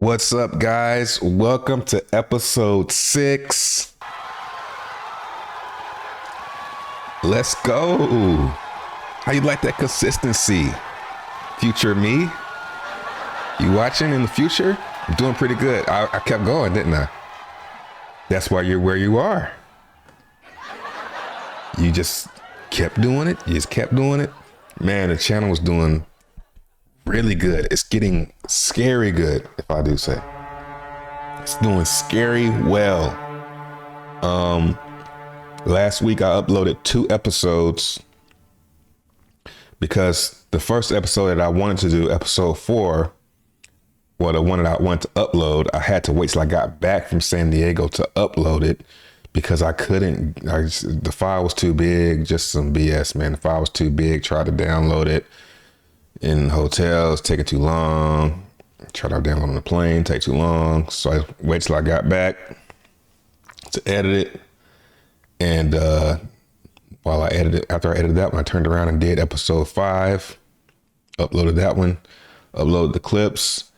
What's up, guys? Welcome to episode 6. Let's go. How you like that consistency? Future me? You watching in the future? I'm doing pretty good. I kept going, didn't I? That's why you're where you are. You just kept doing it. You just kept doing it. Man, the channel was doing really good. It's getting scary good, if I do say. It's doing scary well. Last week I uploaded 2 episodes because the first episode that I wanted to do, episode 4, well, the one that I wanted to upload, I had to wait till I got back from San Diego to upload it because I couldn't. The file was too big. Just some BS, man. The file was too big. Tried to download it in hotels, taking too long. Tried to download on the plane, take too long. So I wait till I got back to edit it. And while I edited, after I edited that one, I turned around and did episode 5, uploaded that one, uploaded the clips.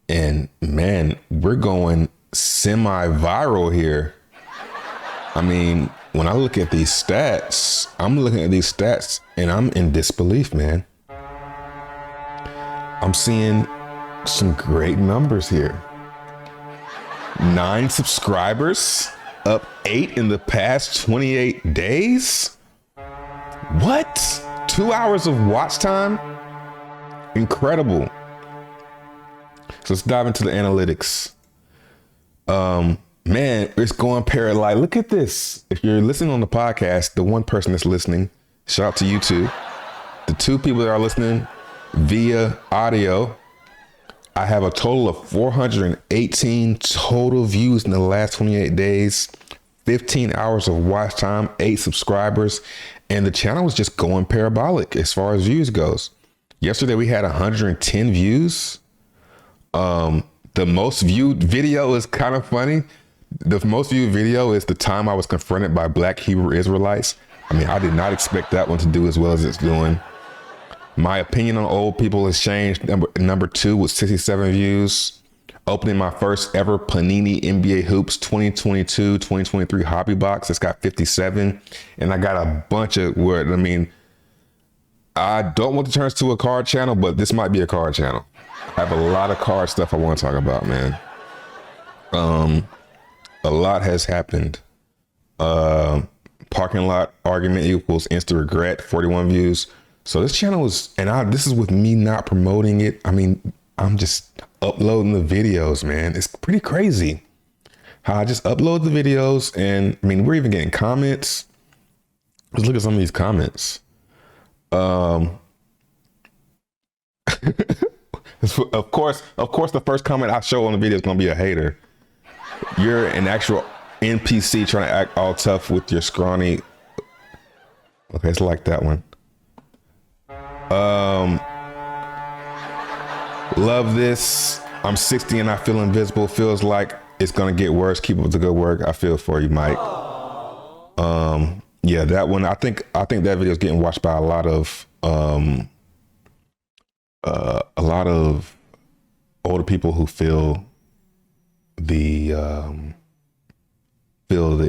And man, we're going semi-viral here. I mean, when I look at these stats, I'm looking at these stats and I'm in disbelief, man. I'm seeing some great numbers here. 9 subscribers, up 8 in the past 28 days. What? 2 hours of watch time? Incredible. So let's dive into the analytics. Man, it's going parallel. Look at this. If you're listening on the podcast, the one person that's listening, shout out to you two. The 2 people that are listening via audio, I have a total of 418 total views in the last 28 days, 15 hours of watch time, 8 subscribers, and the channel was just going parabolic as far as views goes. Yesterday we had 110 views. The most viewed video is kind of funny. The most viewed video is the time I was confronted by Black Hebrew Israelites. I mean, I did not expect that one to do as well as it's doing. My opinion on old people has changed. Number 2 with 67 views. Opening my first ever Panini NBA Hoops 2022-2023 hobby box. It's got 57. And I got a bunch of words. I mean, I don't want to turn this to a card channel, but this might be a card channel. I have a lot of card stuff I want to talk about, man. A lot has happened. Parking lot argument equals instant regret, 41 views. So this channel is, this is with me not promoting it. I mean, I'm just uploading the videos, man. It's pretty crazy how I just upload the videos. And I mean, we're even getting comments. Let's look at some of these comments. Of course, the first comment I show on the video is going to be a hater. You're an actual NPC trying to act all tough with your scrawny. Okay, it's like that one. Love this. I'm 60 and I feel invisible. Feels like it's gonna get worse. Keep up the good work. I feel for you, Mike. Yeah, that one. I think that video is getting watched by a lot of older people who feel the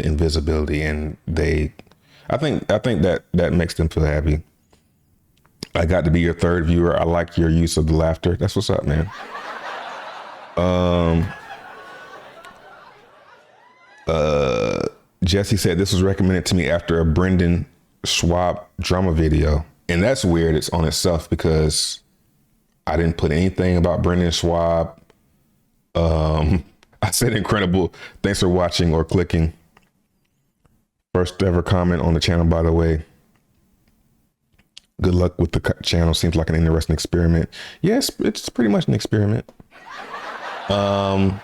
invisibility, and I think that makes them feel happy. I got to be your 3rd viewer. I like your use of the laughter. That's what's up, man. Jesse said this was recommended to me after a Brendan Schwab drama video. And that's weird. It's on itself because I didn't put anything about Brendan Schwab. I said incredible. Thanks for watching or clicking. First ever comment on the channel, by the way. Good luck with the channel. Seems like an interesting experiment. Yes, it's pretty much an experiment. I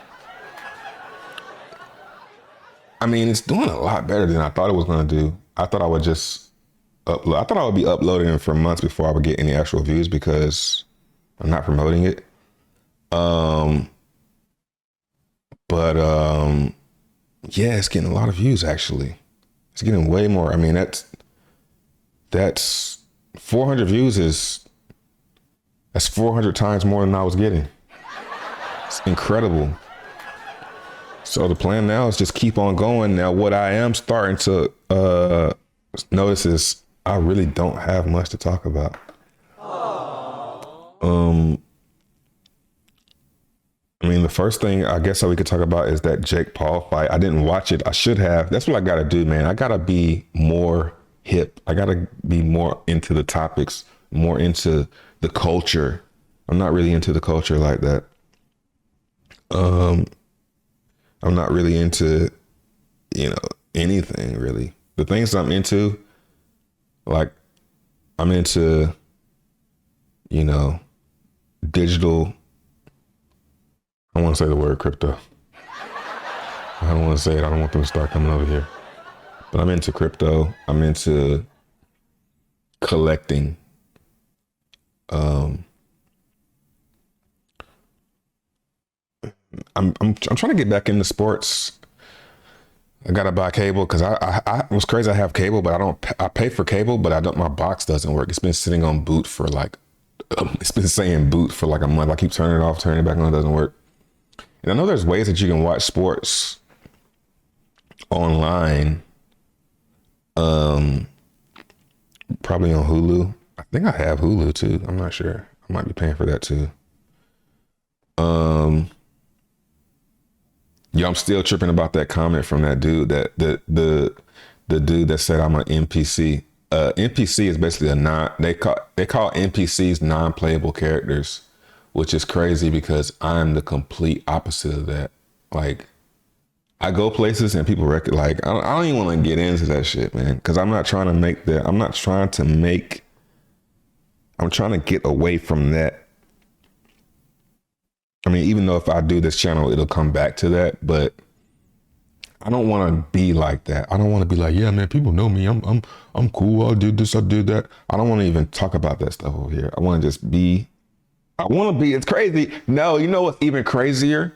mean, it's doing a lot better than I thought it was going to do. I thought I would just upload. I thought I would be uploading for months before I would get any actual views because I'm not promoting it. Yeah, it's getting a lot of views actually. It's getting way more. I mean, that's 400 views that's 400 times more than I was getting. It's incredible. So the plan now is just keep on going. Now, what I am starting to notice is I really don't have much to talk about. I mean, the first thing I guess that we could talk about is that Jake Paul fight. I didn't watch it. I should have. That's what I got to do, man. I got to be more hip. I got to be more into the topics, more into the culture. I'm not really into the culture like that. I'm not really into, anything really. The things I'm into, like I'm into, digital. I want to say the word crypto. I don't want to say it. I don't want them to start coming over here. But I'm into crypto. I'm into collecting. I'm trying to get back into sports. I gotta buy cable because I it was crazy. I have cable, but I pay for cable, but I don't. My box doesn't work. It's been sitting on boot for it's been saying boot for like a month. I keep turning it off, turning it back on. It doesn't work. And I know there's ways that you can watch sports online. Probably on Hulu. I think I have Hulu too. I'm not sure. I might be paying for that too. Yeah, I'm still tripping about that comment from that dude, that the dude that said I'm an NPC. NPC is basically they call NPCs non-playable characters, which is crazy because I'm the complete opposite of that. Like, I go places and people I don't even want to get into that shit, man, because I'm trying to get away from that. I mean, even though if I do this channel, it'll come back to that, but I don't want to be like that. I don't want to be like, yeah, man, people know me. I'm cool. I did this. I did that. I don't want to even talk about that stuff over here. I want to just be. It's crazy. No, you know what's even crazier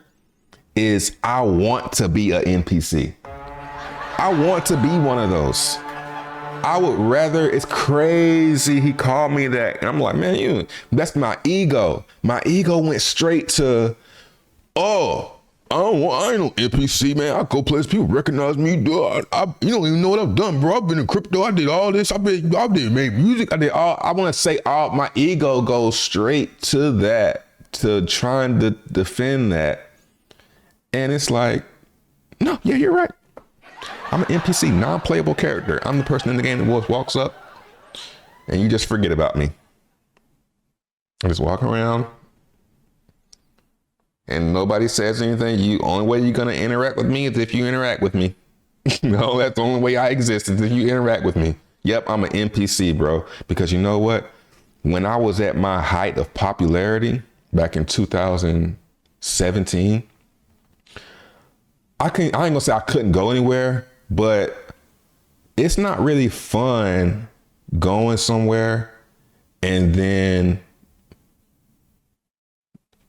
is I want to be an NPC. I want to be one of those. I would rather, it's crazy he called me that. And I'm like, man, that's my ego. My ego went straight to, I ain't no NPC, man. I go places, people recognize me. Dude, you don't even know what I've done, bro. I've been in crypto. I did all this. I did make music. I want to say my ego goes straight to that, to trying to defend that. And it's like, no, yeah, you're right. I'm an NPC, non-playable character. I'm the person in the game that walks up and you just forget about me. I just walk around and nobody says anything. Only way you're going to interact with me is if you interact with me. No, that's the only way I exist is if you interact with me. Yep, I'm an NPC, bro. Because you know what? When I was at my height of popularity back in 2017, I ain't gonna say I couldn't go anywhere, but it's not really fun going somewhere and then,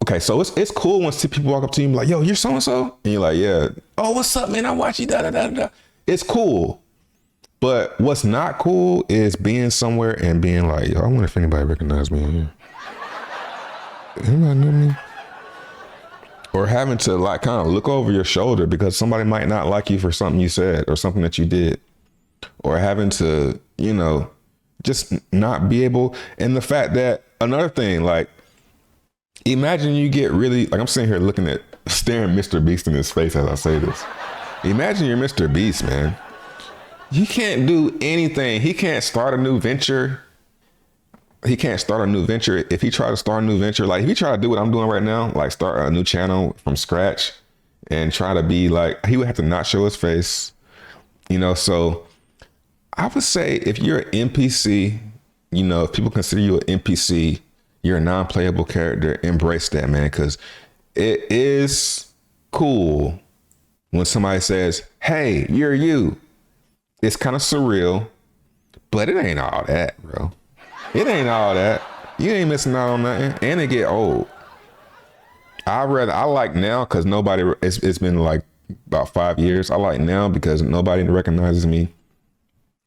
okay, so it's cool when people walk up to you and be like, yo, you're so-and-so? And you're like, yeah. Oh, what's up, man? I watch you, da-da-da-da. It's cool. But what's not cool is being somewhere and being like, yo, I wonder if anybody recognizes me in here. Anybody know me? Or having to kind of look over your shoulder because somebody might not like you for something you said or something that you did. Or having to, just not be able. And the fact that another thing, imagine you get really, I'm sitting here staring Mr. Beast in his face as I say this. Imagine you're Mr. Beast, man. You can't do anything. He can't start a new venture. He can't start a new venture. If he tried to start a new venture, if he tried to do what I'm doing right now, start a new channel from scratch and try to be he would have to not show his face, so I would say if you're an NPC, if people consider you an NPC, you're a non-playable character, embrace that, man, because it is cool when somebody says, hey, you're you. It's kind of surreal, but it ain't all that, bro. It ain't all that. You ain't missing out on nothing. And it get old. I like now because it's been about 5 years. I like now because nobody recognizes me.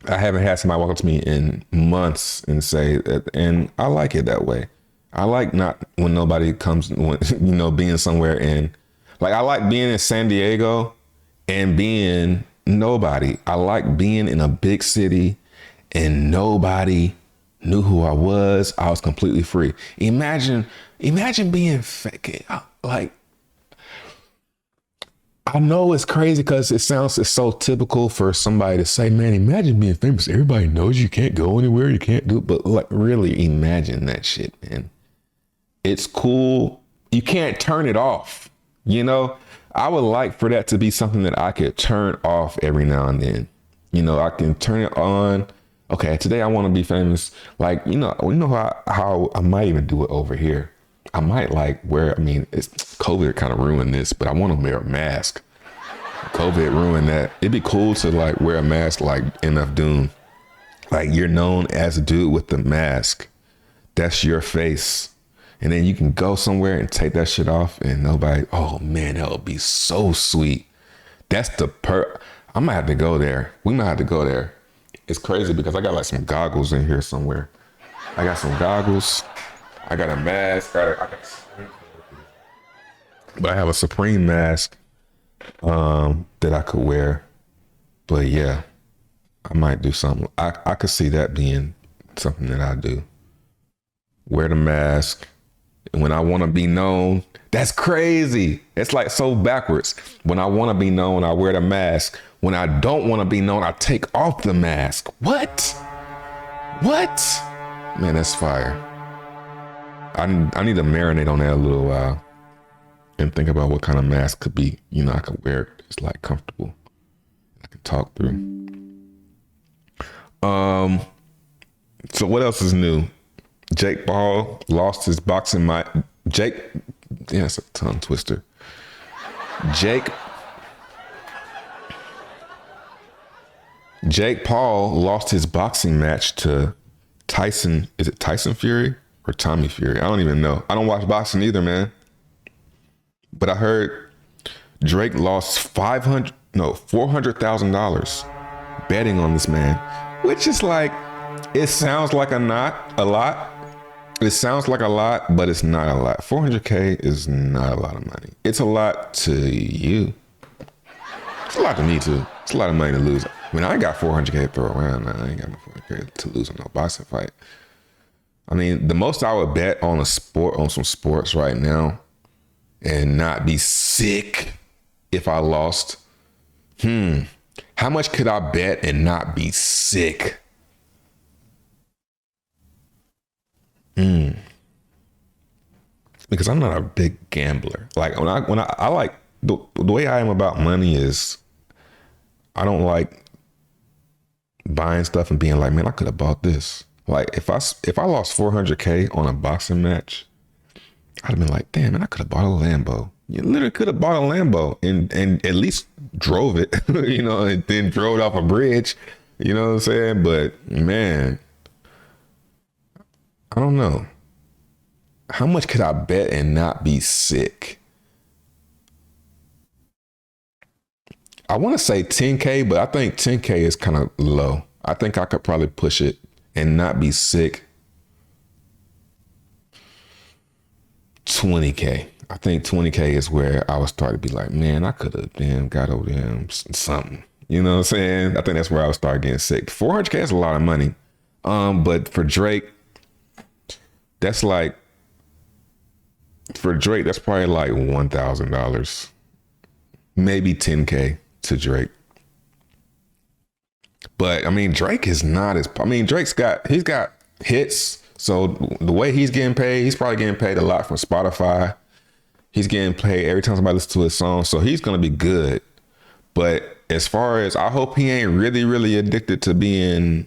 I haven't had somebody walk up to me in months and say that, and I like it that way. I like not when nobody comes, when, being somewhere in, like I like being in San Diego and being nobody. I like being in a big city and nobody knew who I was. I was completely free. Imagine being fake. Like, I know it's crazy because it's so typical for somebody to say, man, imagine being famous. Everybody knows you can't go anywhere. You can't do it. But like, really imagine that shit, man. It's cool. You can't turn it off. I would like for that to be something that I could turn off every now and then. I can turn it on. Okay, today I want to be famous. Like, how I might even do it over here. I might it's COVID kind of ruined this, but I want to wear a mask. COVID ruined that. It'd be cool to like wear a mask like MF Doom. Like you're known as a dude with the mask. That's your face. And then you can go somewhere and take that shit off and nobody, oh man, that would be so sweet. That's I might have to go there. We might have to go there. It's crazy because I got like some goggles in here somewhere. I got some goggles. I got a mask. But I have a Supreme mask that I could wear. But yeah, I might do something. I could see that being something that I do. Wear the mask. And when I want to be known, that's crazy. It's like so backwards. When I want to be known, I wear the mask. When I don't want to be known, I take off the mask. What? Man, that's fire. I need to marinate on that a little while and think about what kind of mask could be, I could wear. It's like comfortable. I can talk through. So what else is new? Jake Paul lost his boxing match. It's a tongue twister. Jake Paul lost his boxing match to Tyson. Is it Tyson Fury or Tommy Fury? I don't even know. I don't watch boxing either, man. But I heard Drake lost $400,000 betting on this man, which is like, it sounds like a lot. It sounds like a lot, but it's not a lot. 400K is not a lot of money. It's a lot to you. It's a lot to me too. It's a lot of money to lose. I mean, I ain't got 400K to throw around. I ain't got no 400K to lose on no boxing fight. I mean, the most I would bet on some sports right now and not be sick if I lost. How much could I bet and not be sick? Because I'm not a big gambler. Like when I like the way I am about money is I don't like buying stuff and being like, man, I could have bought this. Like if I lost 400K on a boxing match, I'd have been like, damn, man, I could have bought a Lambo. You literally could have bought a Lambo and at least drove it, and then drove it off a bridge. You know what I'm saying? But man, I don't know. How much could I bet and not be sick? I want to say 10K, but I think 10K is kind of low. I think I could probably push it and not be sick. 20K. I think 20K is where I would start to be like, man, I could have got over there something. You know what I'm saying? I think that's where I would start getting sick. 400K is a lot of money. But for Drake, that's probably like $1,000, maybe 10K to Drake. But I mean, Drake's got hits. So the way he's getting paid, he's probably getting paid a lot from Spotify. He's getting paid every time somebody listens to his song. So he's going to be good. But as far as, I hope he ain't really, really addicted to being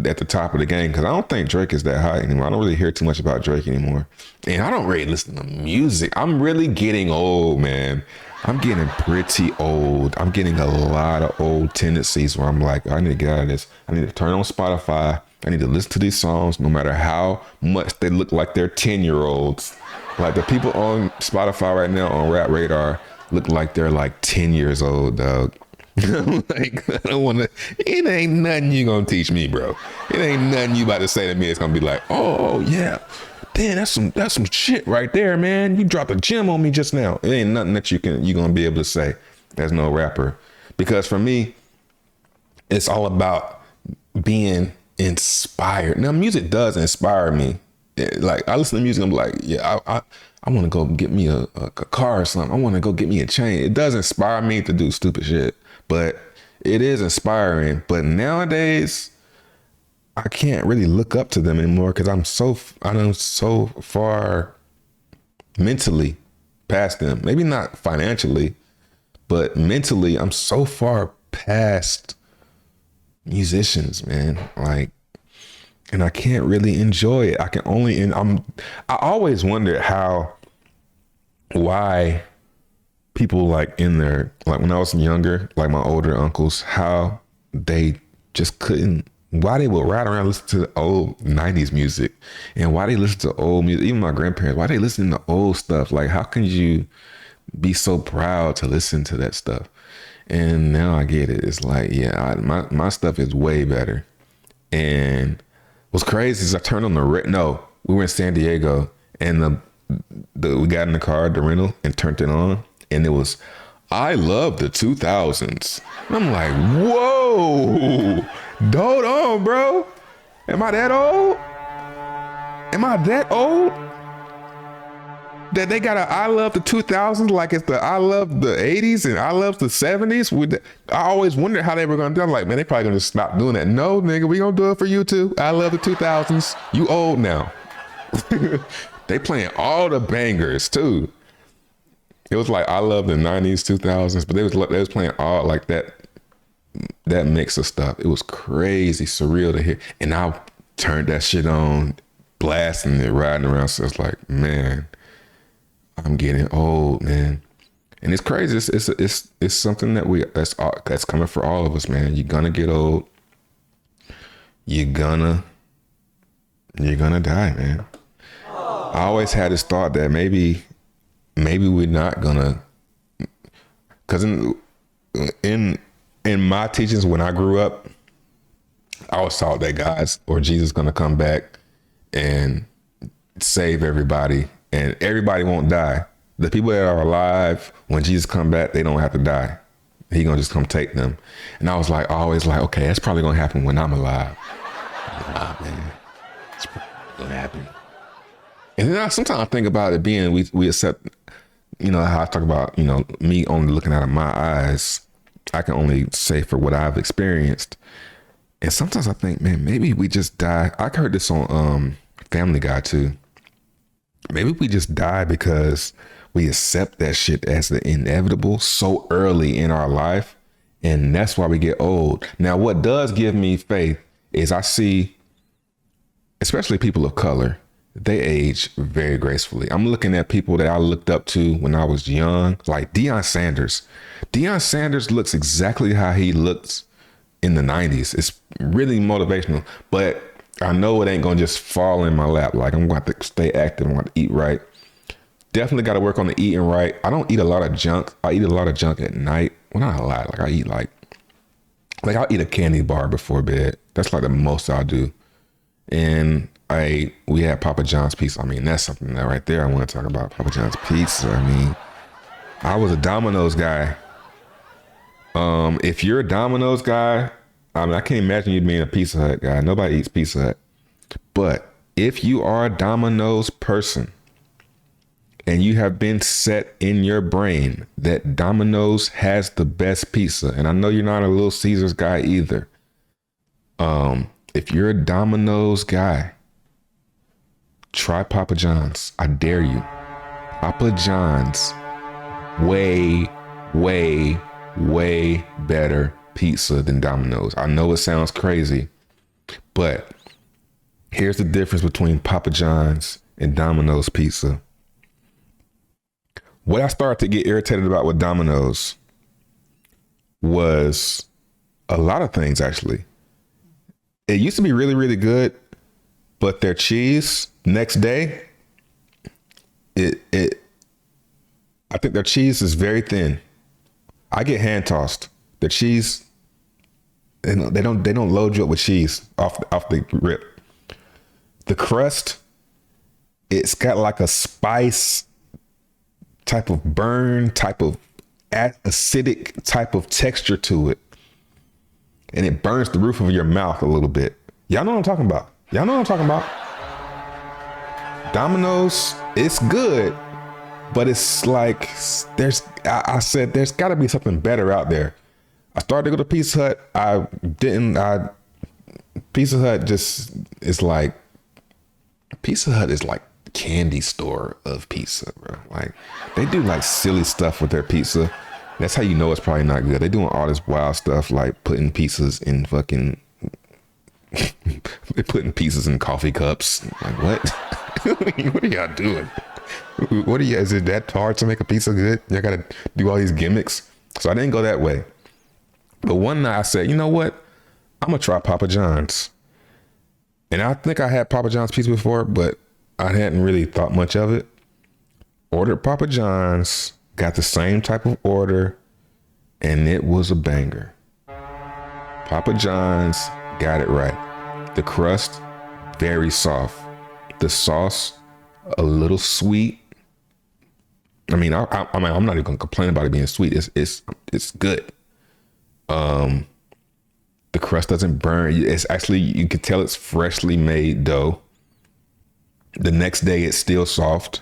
at the top of the game, because I don't think Drake is that high anymore. I don't really hear too much about Drake anymore. And I don't really listen to music. I'm really getting old, man. I'm getting pretty old. I'm getting a lot of old tendencies where I'm like, I need to get out of this. I need to turn on Spotify. I need to listen to these songs no matter how much they look like they're 10-year-olds. Like the people on Spotify right now on Rap Radar look like they're like 10 years old, dog. Like, I don't want to, it ain't nothing you gonna teach me, bro. It ain't nothing you about to say to me. It's gonna be like, oh yeah, damn, that's some shit right there, man. You dropped a gem on me just now. It ain't nothing that you're gonna be able to say as no rapper. Because for me, it's all about being inspired. Now, music does inspire me. Like, I listen to music, I'm like, yeah, I want to go get me a car or something. I want to go get me a chain. It does inspire me to do stupid shit, but it is inspiring. But nowadays, I can't really look up to them anymore because I'm so far mentally past them. Maybe not financially, but mentally, I'm so far past musicians, man. Like, and I can't really enjoy it. I can only, and I always wondered why people like in their, like when I was younger, like my older uncles, how they just couldn't, why they would ride around and listen to the old 90s music, and why they listen to old music. Even my grandparents, why they listen to old stuff. Like, how can you be so proud to listen to that stuff? And now I get it. It's like, yeah, my stuff is way better. And what's crazy is I turned on we were in San Diego, and we got in the car, the rental, and turned it on, and it was, I love the 2000s. And I'm like, whoa, hold on, bro. Am I that old? That they got I love the 2000s like it's the I love the 80s and I love the 70s. I always wondered how they were gonna do it. I'm like, man, they probably gonna just stop doing that. No, nigga, we gonna do it for you too. I love the 2000s. You old now. They playing all the bangers too. It was like I love the 90s, 2000s, but they was playing all like that mix of stuff. It was crazy, surreal to hear. And I turned that shit on, blasting it, riding around. So it's like, man, I'm getting old, man. And it's crazy. It's something that's coming for all of us, man. You're gonna get old. You're gonna die, man. I always had this thought that maybe we're not gonna, because in my teachings when I grew up, I was taught that God's or Jesus gonna come back and save everybody. And everybody won't die. The people that are alive, when Jesus come back, they don't have to die. He gonna just come take them. And I was like, always like, okay, that's probably gonna happen when I'm alive. Nah, man, it's probably gonna happen. And then sometimes I think about it being, we accept, you know, how I talk about, you know, me only looking out of my eyes. I can only say for what I've experienced. And sometimes I think, man, maybe we just die. I heard this on Family Guy too. Maybe we just die because we accept that shit as the inevitable so early in our life. And that's why we get old. Now, what does give me faith is I see, especially people of color, they age very gracefully. I'm looking at people that I looked up to when I was young, like Deion Sanders. Deion Sanders looks exactly how he looked in the 90s. It's really motivational, but I know it ain't gonna just fall in my lap. Like, I'm going to stay active. I'm going to eat right. Definitely got to work on the eating right. I don't eat a lot of junk. I eat a lot of junk at night. Well, not a lot. Like, I eat like I'll eat a candy bar before bed. That's like the most I'll do. And we had Papa John's pizza. I mean, that's something that right there I want to talk about. Papa John's pizza. I mean, I was a Domino's guy. If you're a Domino's guy, I mean, I can't imagine you being a Pizza Hut guy. Nobody eats Pizza Hut. But if you are a Domino's person and you have been set in your brain that Domino's has the best pizza, and I know you're not a Little Caesars guy either. If you're a Domino's guy, try Papa John's. I dare you. Papa John's, way, way, way better pizza than Domino's. I know it sounds crazy, but here's the difference between Papa John's and Domino's pizza. What I started to get irritated about with Domino's was a lot of things, actually. It used to be really, really good, but their cheese next day, I think their cheese is very thin. I get hand tossed. The cheese, they don't load you up with cheese off the rip. The crust It's got like a spice type of burn, type of acidic type of texture to it. And it burns the roof of your mouth a little bit. Y'all know what I'm talking about. Y'all know what I'm talking about. Domino's, it's good, but it's like I said there's got to be something better out there. I started to go to Pizza Hut. Pizza Hut is like candy store of pizza, bro. Like they do like silly stuff with their pizza. That's how you know it's probably not good. They're doing all this wild stuff like putting pizzas in fucking they're putting pizzas in coffee cups. Like what? What are y'all doing? Is it that hard to make a pizza good? Y'all gotta do all these gimmicks. So I didn't go that way. But one night I said, you know what? I'm gonna try Papa John's. And I think I had Papa John's pizza before, but I hadn't really thought much of it. Ordered Papa John's, got the same type of order, and it was a banger. Papa John's got it right. The crust, very soft. The sauce, a little sweet. I mean, I'm not even gonna complain about it being sweet. It's good. The crust doesn't burn. It's actually, you can tell it's freshly made dough. The next day it's still soft.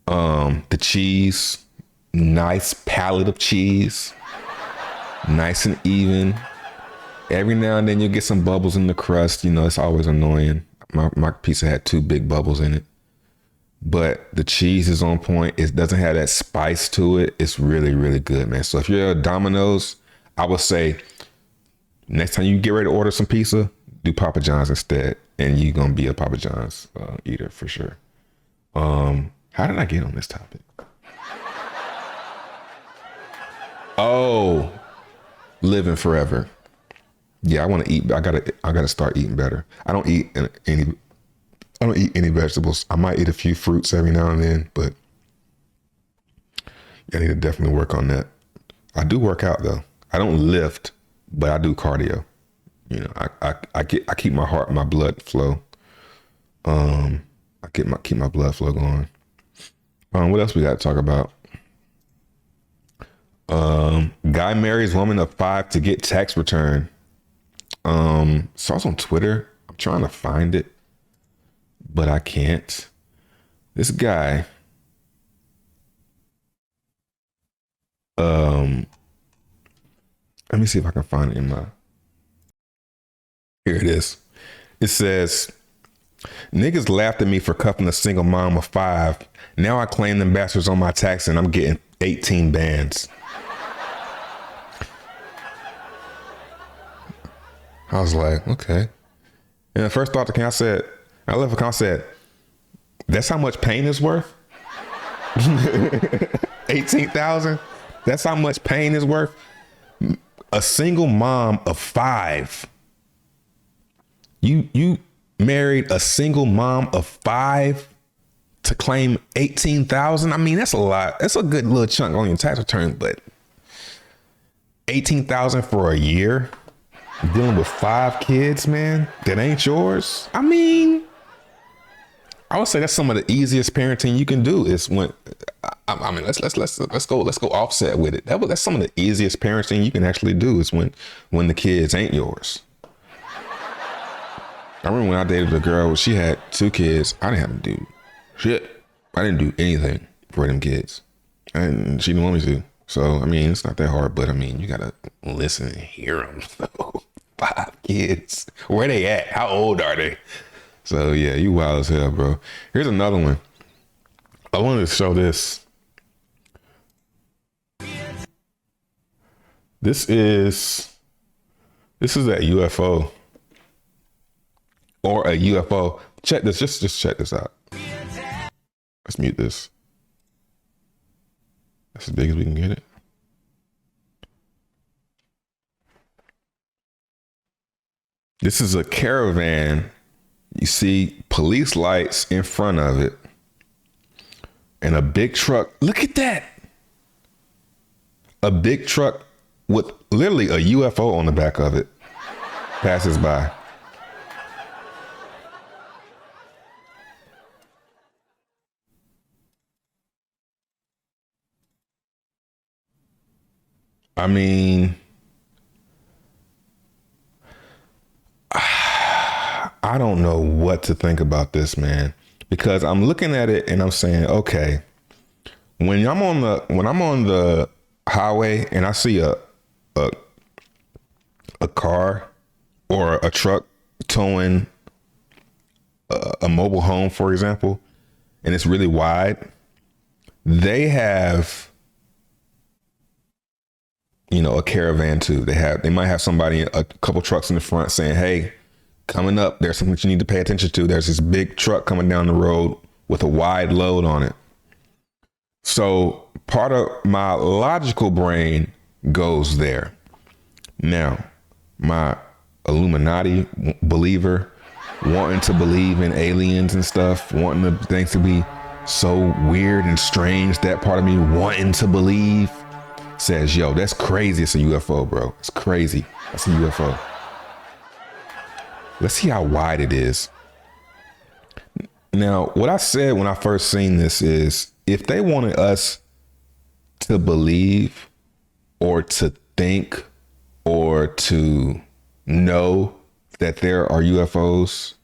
The cheese, nice palette of cheese, nice and even. Every now and then you'll get some bubbles in the crust. You know, it's always annoying. My pizza had 2 big bubbles in it, but the cheese is on point. It doesn't have that spice to it. It's really, really good, man. So if you're a Domino's, I would say next time you get ready to order some pizza, do Papa John's instead, and you're gonna be a Papa John's eater for sure. How did I get on this topic? Oh, living forever. Yeah, I want to eat. I gotta start eating better. I don't eat any vegetables. I might eat a few fruits every now and then, but I need to definitely work on that. I do work out though. I don't lift, but I do cardio. You know, I keep my heart, my blood flow. I keep my blood flow going. What else we got to talk about? Guy marries woman of 5 to get tax return. Saw it on Twitter. I'm trying to find it, but I can't. This guy, let me see if I can find it in my, here it is. It says, niggas laughed at me for cuffing a single mom of 5. Now I claim them bastards on my tax and I'm getting 18 bands. I was like, okay. And the first thought that came, I left a comment, said, that's how much pain is worth? 18,000? That's how much pain is worth? A single mom of 5. You married a single mom of 5 to claim 18,000? I mean, that's a lot. That's a good little chunk on your tax return, but 18,000 for a year? Dealing with 5 kids, man, that ain't yours. I mean, I would say that's some of the easiest parenting you can do. Is when, I mean, let's go offset with it. That's some of the easiest parenting you can actually do is when the kids ain't yours. I remember when I dated a girl, she had 2 kids. I didn't have to do shit. I didn't do anything for them kids, and she didn't want me to. So, I mean, it's not that hard, but I mean, you gotta listen and hear them. So, 5 kids. Where they at? How old are they? So, yeah, you wild as hell, bro. Here's another one. I wanted to show this. This is that UFO. Or a UFO. Check this. Just check this out. Let's mute this. That's as big as we can get it. This is a caravan. You see police lights in front of it and a big truck. Look at that. A big truck with literally a UFO on the back of it passes by. I mean, I don't know what to think about this, man, because I'm looking at it and I'm saying, okay, when I'm on the highway and I see a a car or a truck towing a mobile home, for example, and it's really wide, they have, a caravan too. They might have somebody, a couple trucks in the front saying, hey, coming up, there's something you need to pay attention to. There's this big truck coming down the road with a wide load on it. So part of my logical brain goes there. Now, my Illuminati believer, wanting to believe in aliens and stuff, wanting the things to be so weird and strange, that part of me wanting to believe says, yo, that's crazy. It's a UFO, bro. It's crazy. That's a UFO. Let's see how wide it is. Now, what I said when I first seen this is, if they wanted us to believe or to think or to know that there are UFOs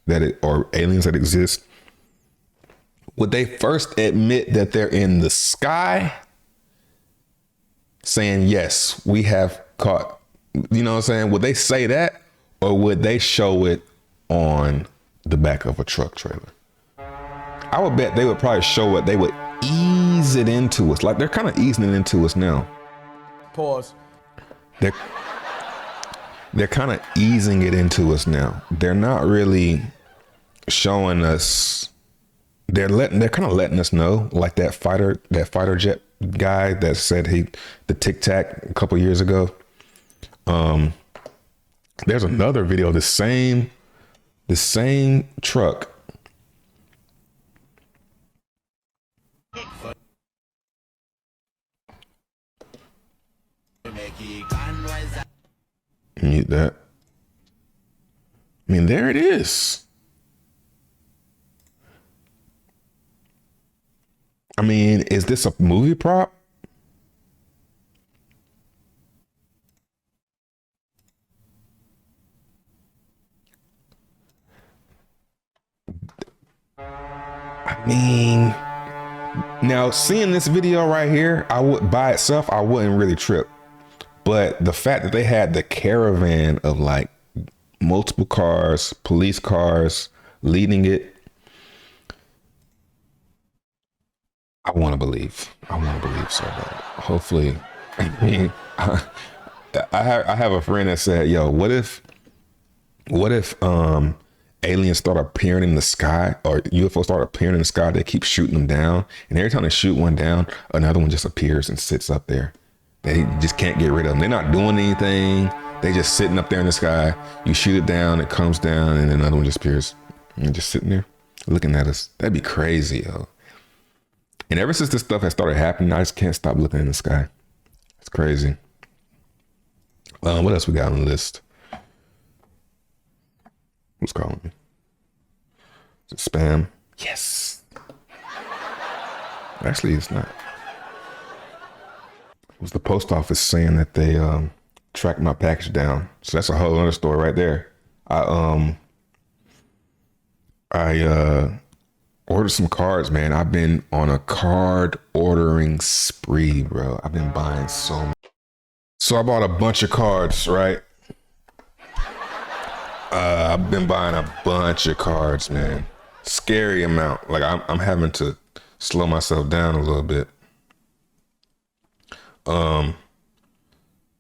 or aliens that exist, would they first admit that they're in the sky, saying, yes, we have caught, you know what I'm saying? Would they say that, or would they show it on the back of a truck trailer? I would bet they would probably show it. They would ease it into us. Like they're kind of easing it into us now. Pause. They're kind of easing it into us now. They're not really showing us. They're kind of letting us know, like that fighter jet guy that said the Tic Tac a couple years ago. There's another video of the same truck. Mute that. I mean, there it is. I mean, is this a movie prop? I mean, now seeing this video right here, by itself, I wouldn't really trip. But the fact that they had the caravan of like multiple cars, police cars leading it, I want to believe so bad. Hopefully, I mean, I have a friend that said, yo, what if aliens start appearing in the sky, or UFOs start appearing in the sky? They keep shooting them down, and every time they shoot one down, another one just appears and sits up there. They just can't get rid of them. They're not doing anything. They just sitting up there in the sky. You shoot it down, it comes down, and another one just appears. And just sitting there looking at us. That'd be crazy, yo. And ever since this stuff has started happening, I just can't stop looking in the sky. It's crazy. What else we got on the list? Who's calling me? Is it spam? Yes. Actually, it's not. It was the post office saying that they tracked my package down. So that's a whole other story right there. I ordered some cards, man. I've been on a card ordering spree, bro. I've been buying so many. So I bought a bunch of cards, right? I've been buying a bunch of cards, man. Scary amount. Like I'm having to slow myself down a little bit.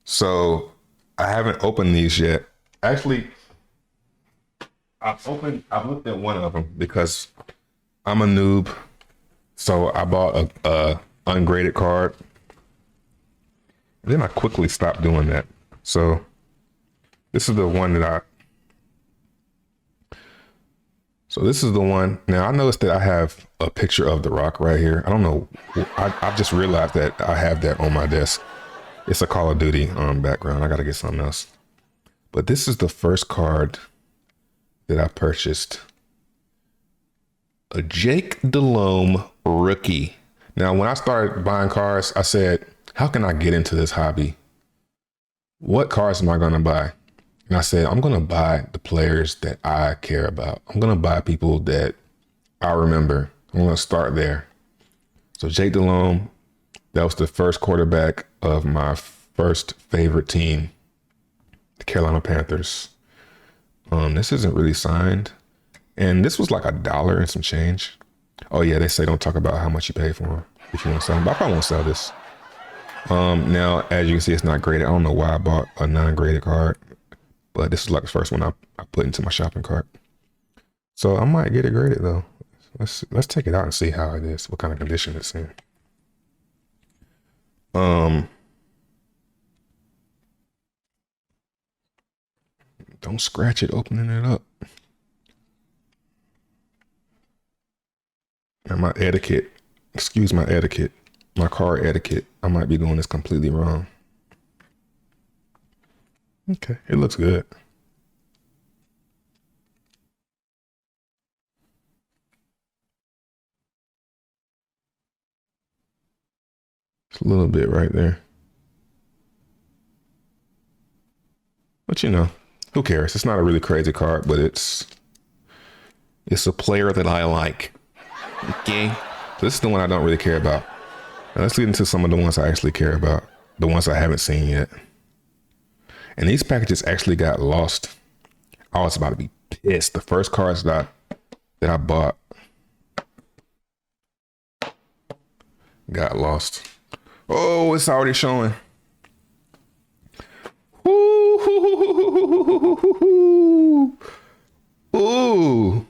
So I haven't opened these yet. Actually, I've looked at one of them because I'm a noob. So I bought a ungraded card. And then I quickly stopped doing that. So this is the one this is the one. Now I noticed that I have a picture of The Rock right here. I don't know. I just realized that I have that on my desk. It's a Call of Duty background. I got to get something else. But this is the first card that I purchased. A Jake Delhomme rookie. Now, when I started buying cards, I said, how can I get into this hobby? what cars am I going to buy? And I said, I'm going to buy the players that I care about. I'm going to buy people that I remember. I'm going to start there. So Jake Delhomme, that was the first quarterback of my first favorite team, the Carolina Panthers. This isn't really signed. And this was like $1 and some change. Oh yeah, they say don't talk about how much you pay for them if you want to sell them, but I probably won't sell this. Now, as you can see, it's not graded. I don't know why I bought a non-graded card, but this is like the first one I put into my shopping cart. So I might get it graded though. Let's take it out and see how it is, what kind of condition it's in. Don't scratch it opening it up. And my etiquette, excuse my etiquette, my car etiquette. I might be doing this completely wrong. Okay, it looks good. It's a little bit right there. But you know, who cares? It's not a really crazy card, but it's a player that I like. Okay. So this is the one I don't really care about. Now let's get into some of the ones I actually care about. The ones I haven't seen yet. And these packages actually got lost. I was about to be pissed. The first cards that I bought got lost. Oh, it's already showing. Ooh. Ooh.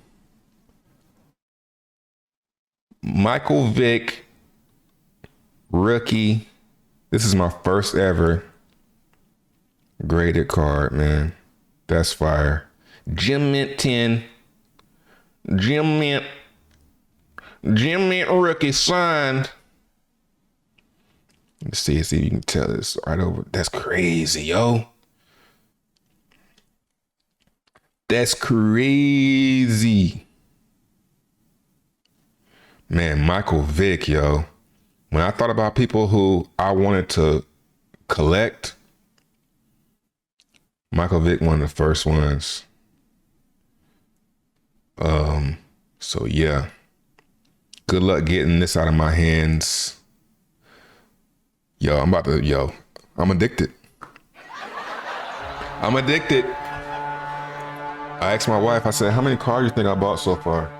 Michael Vick, rookie. This is my first ever graded card, man. That's fire. Gem Mint 10. Gem Mint rookie signed. Let's see if you can tell this right over. That's crazy, yo. That's crazy. Man, Michael Vick, yo. When I thought about people who I wanted to collect, Michael Vick, one of the first ones. So yeah. Good luck getting this out of my hands. I'm addicted. I'm addicted. I asked my wife, I said, how many cards do you think I bought so far?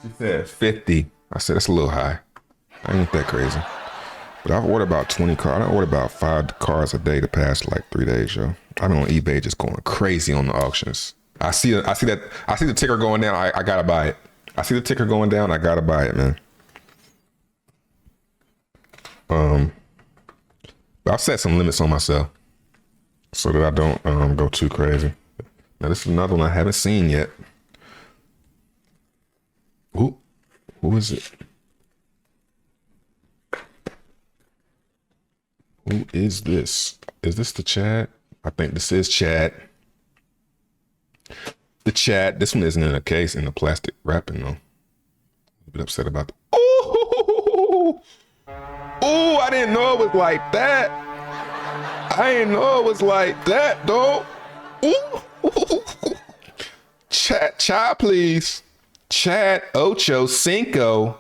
She said 50. I said, that's a little high. I ain't that crazy. But I've ordered about 20 cards. I ordered about 5 cards a day the past like 3 days, yo. I've been on eBay just going crazy on the auctions. I see the ticker going down. I gotta buy it. I see the ticker going down. I gotta buy it, man. But I've set some limits on myself so that I don't go too crazy. Now this is another one I haven't seen yet. Who is it? Who is this? Is this the Chad? I think this is Chad. The Chad. This one isn't in a case, in the plastic wrapping though. A bit upset about that. Oh, I didn't know it was like that. I didn't know it was like that, though. Chad, please. Chad Ocho Cinco.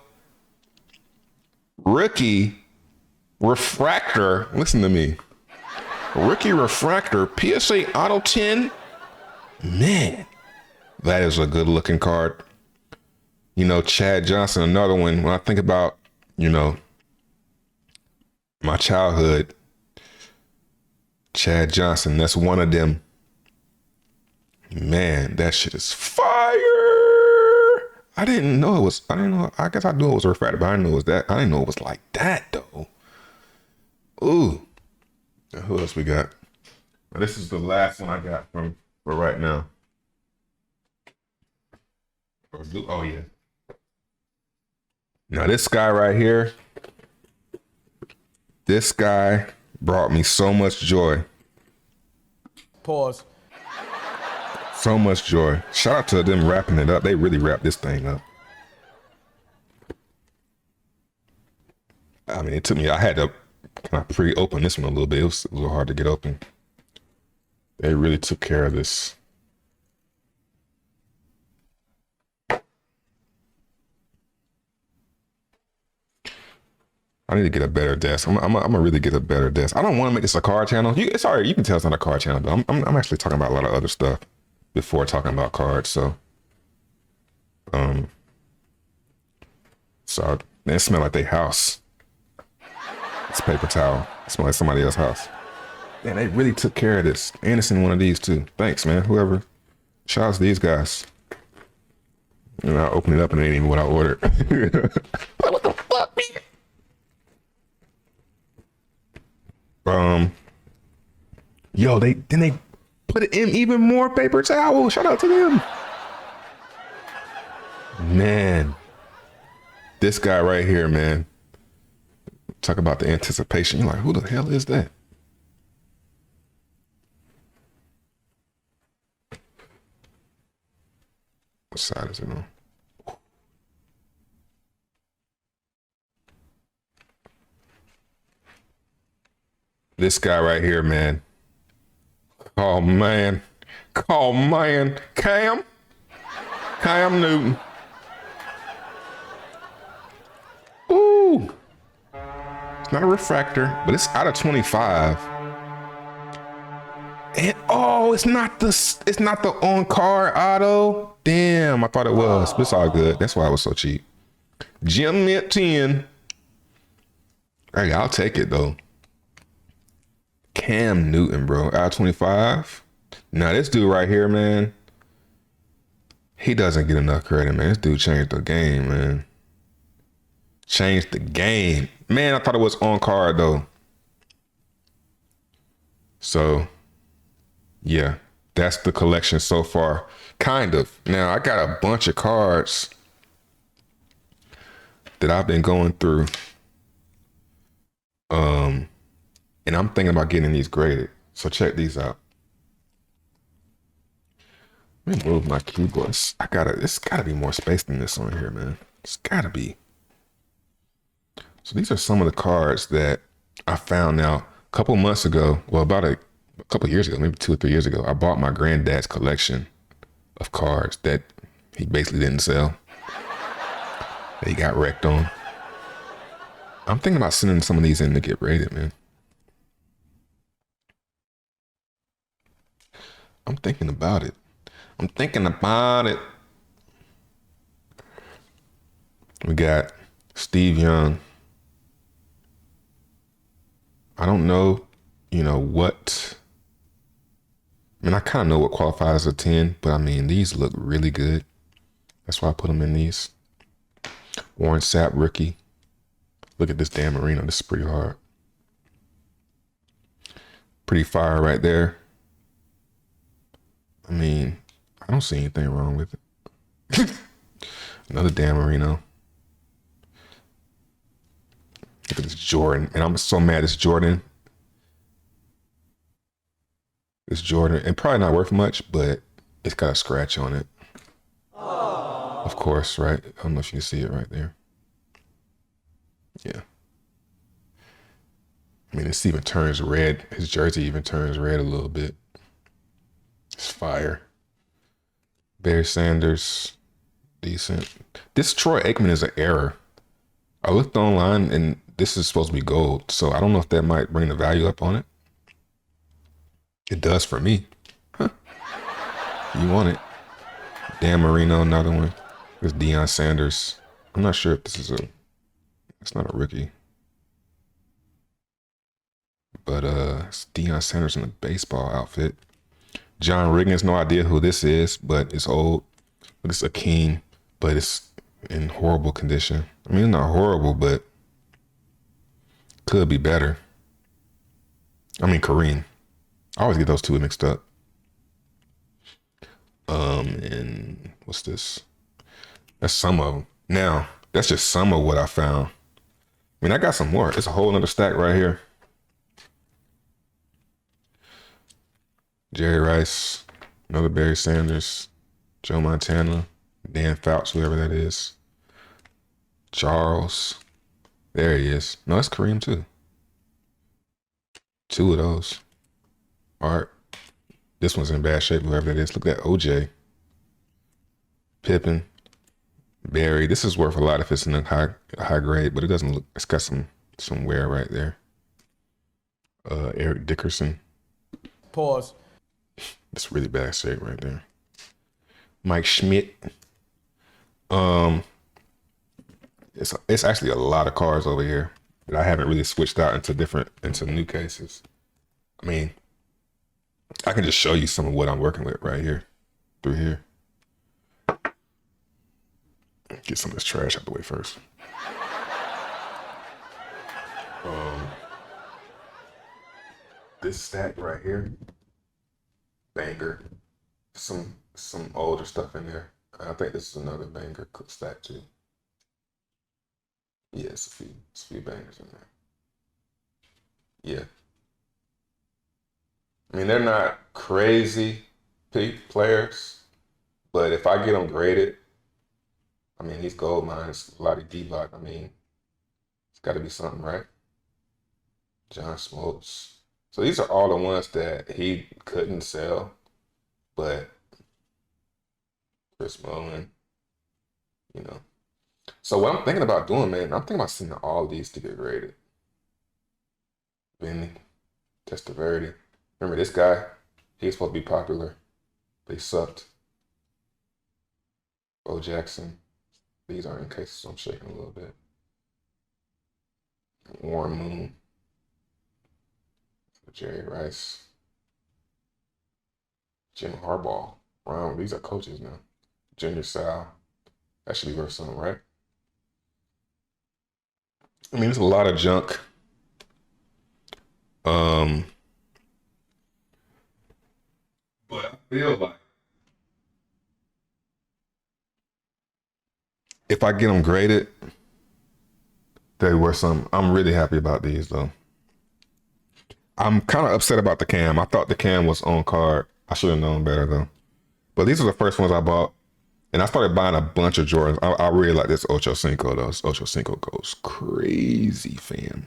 Rookie refractor. Listen to me. Rookie refractor. PSA Auto 10. Man, that is a good looking card. You know, Chad Johnson, another one. When I think about, my childhood, Chad Johnson, that's one of them. Man, that shit is fire. I guess I knew it was refractor, but I didn't know it was that. I didn't know it was like that though. Ooh. Now, who else we got? Now, this is the last one I got for right now. Oh yeah. Now this guy right here, this guy brought me so much joy. Pause. So much joy. Shout out to them wrapping it up. They really wrapped this thing up. I mean, it took me, I had to Can I pre-open this one a little bit? It was a little hard to get open. They really took care of this. I need to get a better desk. I'm gonna really get a better desk. I don't want to make this a car channel. It's alright. You can tell it's not a car channel, but I'm actually talking about a lot of other stuff before talking about cards. So, it smell like their house. It's paper towel. It smell like somebody else's house. Man, they really took care of this. And it's in one of these too. Thanks, man. Whoever. Shout out to these guys. And I opened it up and it ain't even what I ordered. What the fuck, man? Yo, they put it in even more paper towel. Shout out to them. Man. This guy right here, man. Talk about the anticipation. You're like, who the hell is that? What side is it on? This guy right here, man. Oh, man. Oh, man. Cam Newton. Ooh. It's not a refractor, but it's out of 25. And it's not the on-card auto. Damn, I thought it was, but it's all good. That's why it was so cheap. Gem Mint 10. Hey, I'll take it though. Cam Newton, bro, out of 25. Now this dude right here, man, he doesn't get enough credit, man. This dude changed the game, man. Changed the game. Man, I thought it was on card though. So, yeah, that's the collection so far. Kind of. Now, I got a bunch of cards that I've been going through. And I'm thinking about getting these graded. So check these out. Let me move my keyboard. It's gotta be more space than this on here, man. It's gotta be. So these are some of the cards that I found out a couple months ago. Well, about a couple years ago, maybe 2 or 3 years ago. I bought my granddad's collection of cards that he basically didn't sell. That he got wrecked on. I'm thinking about sending some of these in to get rated, man. I'm thinking about it. We got Steve Young. I don't know, what. I mean, I kind of know what qualifies as a 10, but I mean, these look really good. That's why I put them in these. Warren Sapp rookie. Look at this Dan Marino. This is pretty hard. Pretty fire right there. I mean, I don't see anything wrong with it. Another Dan Marino. Look at this Jordan. And I'm so mad it's Jordan. It's Jordan. And probably not worth much, but it's got a scratch on it. Aww. Of course, right? I don't know if you can see it right there. Yeah. I mean, this even turns red. His jersey even turns red a little bit. It's fire. Barry Sanders, decent. This Troy Aikman is an error. I looked online and this is supposed to be gold. So I don't know if that might bring the value up on it. It does for me. Huh. You want it. Dan Marino, another one. There's Deion Sanders. I'm not sure if this is it's not a rookie. But it's Deion Sanders in a baseball outfit. John Riggins, no idea who this is, but it's old. But it's Akeem, but it's in horrible condition. I mean, it's not horrible, but could be better. I mean, Kareem. I always get those two mixed up. And what's this? That's some of them. Now, that's just some of what I found. I mean, I got some more. It's a whole nother stack right here. Jerry Rice, another Barry Sanders, Joe Montana, Dan Fouts, whoever that is. Charles. There he is. No, that's Kareem too. Two of those. Art. This one's in bad shape, whoever it is. Look at OJ. Pippen. Barry. This is worth a lot if it's in a high grade, but it doesn't look. It's got some wear right there. Eric Dickerson. Pause. It's really bad shape right there. Mike Schmidt. It's actually a lot of cards over here that I haven't really switched out into new cases. I mean, I can just show you some of what I'm working with right here, through here. Get some of this trash out the way first. This stack right here, banger. Some older stuff in there. I think this is another banger stack too. Yeah, it's a few bangers in there. Yeah. I mean, they're not crazy players, but if I get them graded, I mean, these gold mines, Lottie D-Block, I mean, it's got to be something, right? John Smoltz. So these are all the ones that he couldn't sell, but Chris Mullin, you know. So what I'm thinking about doing, man, I'm thinking about sending all these to get graded. Benny, Testaverde. Remember this guy? He was supposed to be popular, but he sucked. Bo Jackson. These are in cases, so I'm shaking a little bit. Warren Moon. Jerry Rice. Jim Harbaugh. Wow, these are coaches now. Junior Sal. That should be worth something, right? I mean, there's a lot of junk. But I feel like if I get them graded, they worth something. I'm really happy about these though. I'm kind of upset about the cam. I thought the cam was on card. I should have known better though. But these are the first ones I bought. And I started buying a bunch of Jordans. I really like this Ocho Cinco though. This Ocho Cinco goes crazy, fam.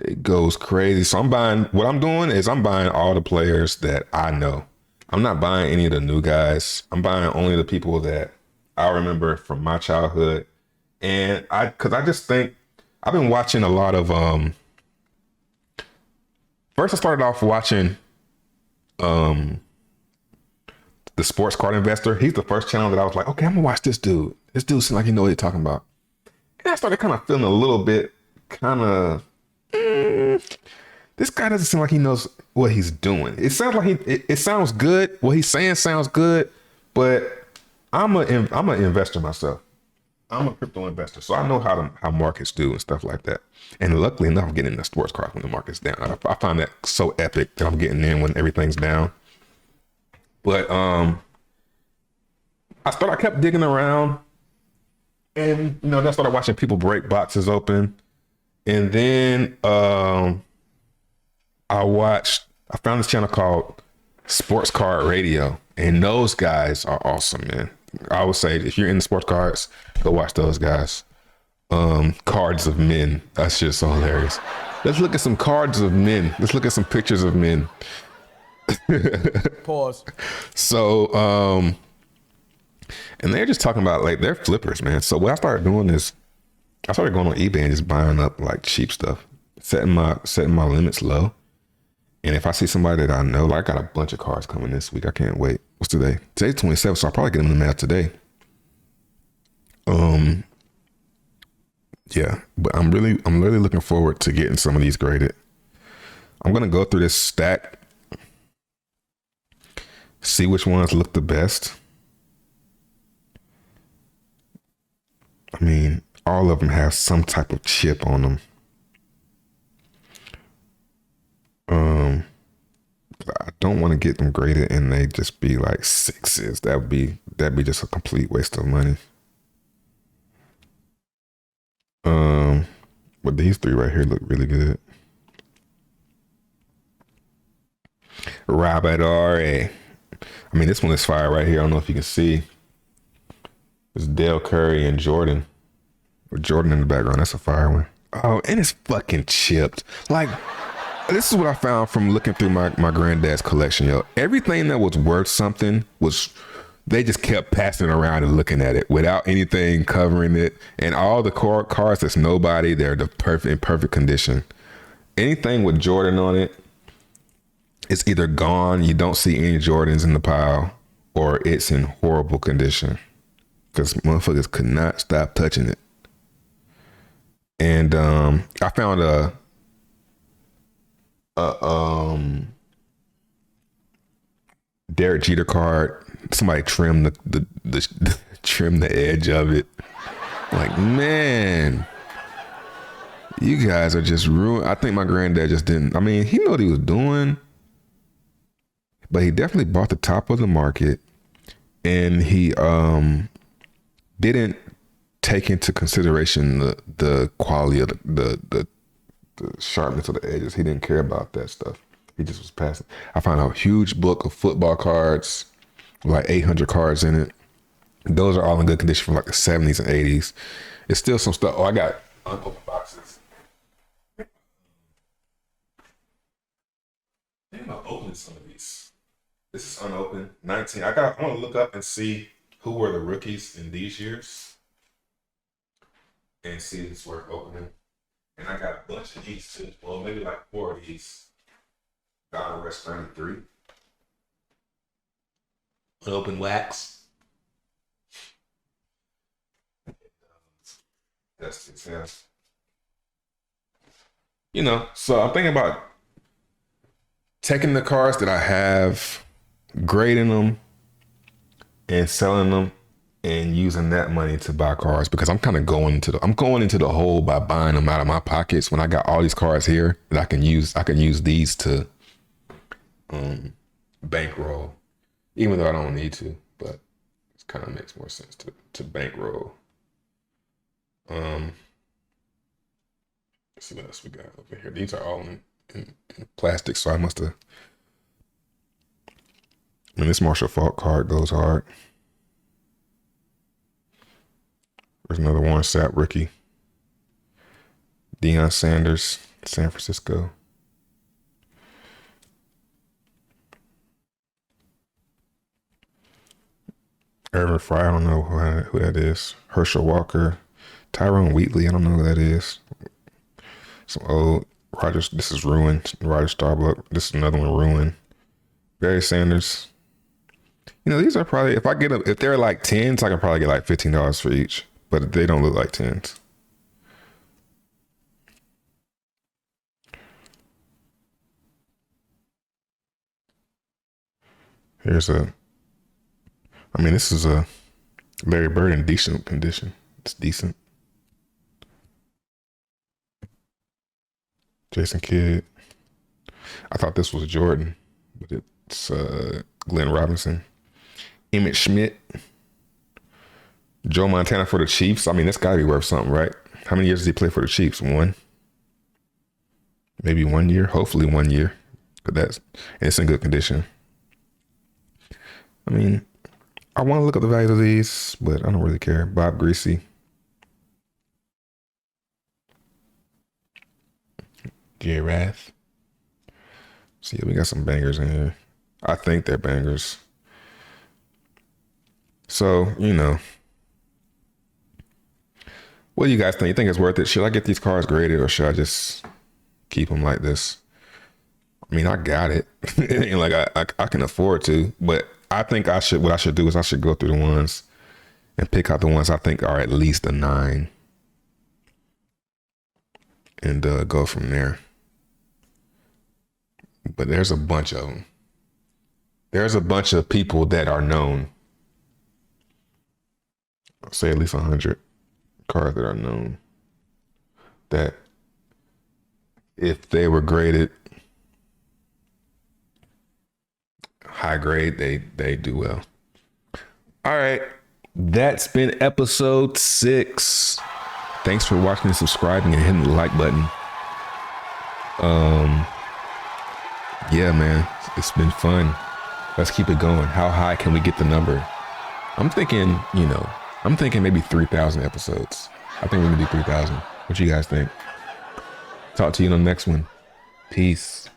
It goes crazy. So what I'm doing is I'm buying all the players that I know. I'm not buying any of the new guys. I'm buying only the people that I remember from my childhood. And cause I just think I've been watching a lot of, first I started off watching, the Sports Card Investor. He's the first channel that I was like, okay, I'm gonna watch this dude. This dude seems like he knows what he's talking about. And I started kind of feeling a little bit this guy doesn't seem like he knows what he's doing. It sounds like it sounds good. What he's saying sounds good, but I'm an investor myself. I'm a crypto investor, so I know how markets do and stuff like that. And luckily enough, I'm getting into sports cards when the market's down. I find that so epic that I'm getting in when everything's down. But I kept digging around, and then I started watching people break boxes open, and then I found this channel called Sports Card Radio, and those guys are awesome, man. I would say if you're into sports cards, go watch those guys. Cards of men. That's just so hilarious. Let's look at some cards of men. Let's look at some pictures of men. Pause. So, and they're just talking about like they're flippers, man. So what I started doing is I started going on eBay and just buying up like cheap stuff, setting my limits low. And if I see somebody that I know, like I got a bunch of cards coming this week. I can't wait. What's today? Today's 27th, so I'll probably get them in the mail today. Yeah, but I'm really looking forward to getting some of these graded. I'm gonna go through this stack, see which ones look the best. I mean, all of them have some type of chip on them. I don't want to get them graded and they just be like sixes. That'd be just a complete waste of money. But these three right here look really good. Robert R.A. I mean, this one is fire right here. I don't know if you can see. It's Dale Curry and Jordan. With Jordan in the background. That's a fire one. Oh, and it's fucking chipped. Like, this is what I found from looking through my granddad's collection, yo. Everything that was worth something was, they just kept passing it around and looking at it without anything covering it. And all the cars that's nobody, they're in perfect condition. Anything with Jordan on it, it's either gone, you don't see any Jordans in the pile, or it's in horrible condition. Because motherfuckers could not stop touching it. And I found a Derek Jeter card. Somebody trimmed the trim the edge of it. Like, man, you guys are just ruined. I think my granddad just didn't. I mean, he knew what he was doing, but he definitely bought the top of the market, and he didn't take into consideration the quality of the sharpness of the edges. He didn't care about that stuff. He just was passing. I found a huge book of football cards, like 800 cards in it. Those are all in good condition from like the 70s and 80s. It's still some stuff. Oh, I got unopened boxes. I think I'm gonna open some of these. This is unopened. 19. I want to look up and see who were the rookies in these years and see if it's worth opening. And I got a bunch of these too. Well, maybe like 4 of these. Got a Rest 93. Unopened wax. That's it. Yeah. You know, so I'm thinking about taking the cars that I have, grading them, and selling them, and using that money to buy cars, because I'm kind of going into the hole by buying them out of my pockets when I got all these cars here that I can use these to bankroll, even though I don't need to, but it kind of makes more sense to bankroll. Let's see what else we got over here. These are all in plastic, so I must have. I mean, this Marshall Faulk card goes hard. There's another Warren Sapp rookie. Deion Sanders, San Francisco. Irvin Fry, I don't know who that is. Herschel Walker. Tyrone Wheatley, I don't know who that is. Some old Rogers, this is Ruined. Roger Starbuck, this is another one, Ruined. Barry Sanders. You know, these are probably, if they're like 10s, I can probably get like $15 for each, but they don't look like 10s. This is a Larry Bird in decent condition. It's decent. Jason Kidd. I thought this was Jordan, but it's Glenn Robinson. Emmett Schmidt. Joe Montana for the Chiefs. I mean, that's got to be worth something, right? How many years does he play for the Chiefs? 1? Maybe 1 year? Hopefully 1 year. And it's in good condition. I mean, I want to look up the value of these, but I don't really care. Bob Greasy. J. Rath. See, we got some bangers in here. I think they're bangers. So, you know. What do you guys think? You think it's worth it? Should I get these cars graded, or should I just keep them like this? I mean, I got it. It ain't like I can afford to, but I think what I should do is I should go through the ones and pick out the ones I think are at least a 9 and go from there. But there's a bunch of them. There's a bunch of people that are known. I'll say at least 100 cars that are known that if they were graded high grade, they do well. All right, that's been episode 6. Thanks for watching and subscribing and hitting the like button. Yeah, man, it's been fun. Let's keep it going. How high can we get the number? I'm thinking maybe 3,000 episodes. I think we can do 3,000. What you guys think? Talk to you on the next one. Peace.